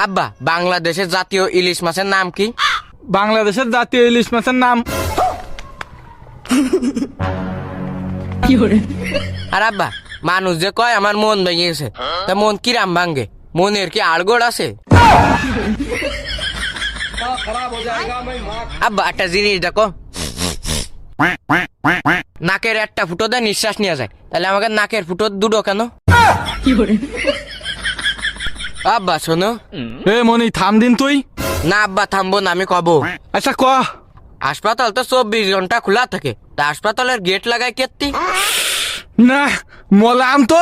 আব্বা বাংলাদেশের জাতীয় ইলিশ মাছের নাম কি? বাংলাদেশের জাতীয় ইলিশ মাছের নাম আর আব্বা মানুষ যে কয় আমার মন ভেঙে গেছে, তা মন কিরাম ভাঙ্গে? মনের কি আড়গোড় আছে? আব্বা একটা জিনিস দেখো, নাকের একটা ফুটো দেয় নিঃশ্বাস নেওয়া যায়, তাহলে আমাকে নাকের ফুটো দুটো কেন? আব্বা শোনো। এ মনি থাম দিন তুই। না আব্বা থামবো না, আমি কব। আচ্ছা ক। হাসপাতাল তো 24 ঘন্টা খোলা থাকে, তা হাসপাতালের গেট লাগাই কেত্তি? না মলাম তো।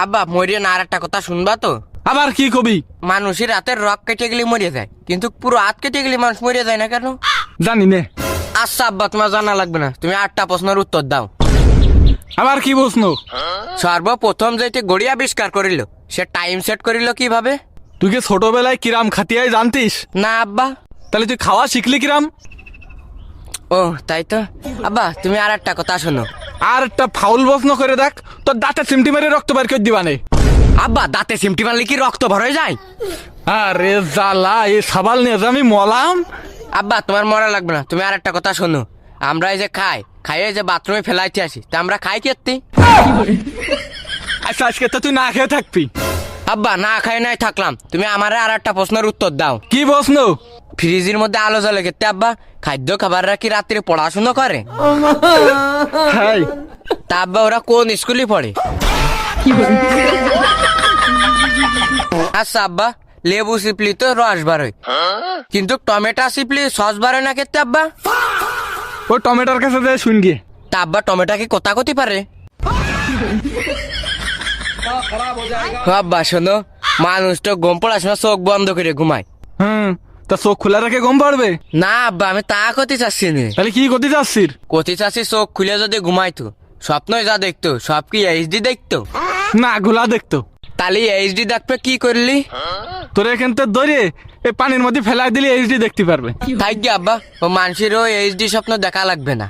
আব্বা মরিয়ে না, আর একটা কথা শুনবা তো? আবার কি কবি? মানুষের হাতের রক কেটে গেলে মরিয়ে যায়, কিন্তু পুরো হাত কেটে গেলে মানুষ মরিয়ে যায় না কেন? জানি নে। আচ্ছা আব্বা তোমার জানা লাগবে না, তুমি 8টা প্রশ্নের উত্তর দাও। আবার কি প্রশ্ন? সর্বপ্রথম যেটি গড়ি আবিষ্কার করিল, সে টাইম সেট করিল কিভাবে? তুই কি ছোটবেলায় কিরাম খাতিয়াই জানতিস? না আব্বা। তাহলে তুই খাওয়া শিখলি কিরাম? ও তাই তো। আব্বা তুমি আর একটা কথা শোনো। আর একটা ফাউল প্রশ্ন করে দেখ, তোর দাঁতে চিমটি মেরে রক্ত বের করে দিবানে। আব্বা দাঁতে চিমটি মারলে কি রক্ত ভরে যায়? আরে জ্বালা, এই সাবাল নিয়ে যে আমি মলাম। আব্বা তোমার মরা লাগবে না, তুমি আর একটা কথা শোনো। আমরা এই যে খাইয়ে যে বাথরুমে ফেলাইতে আসি, তা আমরা খাই কেত্তি? আচ্ছা আজকে তো তুই না খেয়ে থাকবি। আব্বা না খাই নাই থাকলাম, তুমি আমারে আর একটা প্রশ্নের উত্তর দাও। কি প্রশ্ন? ফ্রিজের মধ্যে আলো জ্বলে কেত্তি আব্বা? খাদ্য খাবাররা কি রাত্রে পড়াশোনা করে? হাই তা আব্বা ওরা কোন স্কুলে পড়ে? আচ্ছা আব্বা লেবু চিপলি তো রস বারোয়, কিন্তু টমেটো চিপলি সস বারোয় না কেত্তি আব্বা? ও টমেটোর কাছে যে শুন গিয়ে। তা আব্বা টমেটো কি কথা কতি পারে? আব্বা শোনো, মানুষ তো ঘুম পড়ার সময় চোখ বন্ধ করে ঘুমায়। তা চোখ খোলা রেখে গম পারবে? না আব্বা আমি তা কতি চাচ্ছি না। তাহলে কি করতে চাচ্ছিস? কতি চাচ্ছি চোখ খুলে যদি ঘুমাইতো, স্বপ্নই যা দেখতো সব কি এইচডি দেখতো? না গোলা দেখতো। তাহলে এইচডি দেখবে কি করলি? তোর এখান থেকে ধরে এই পানির মধ্যে ফেলাই দিলে এইচডি দেখতে পারবে। থাক গে আব্বা, ও মানুষেরও এইচডি স্বপ্ন দেখা লাগবে না।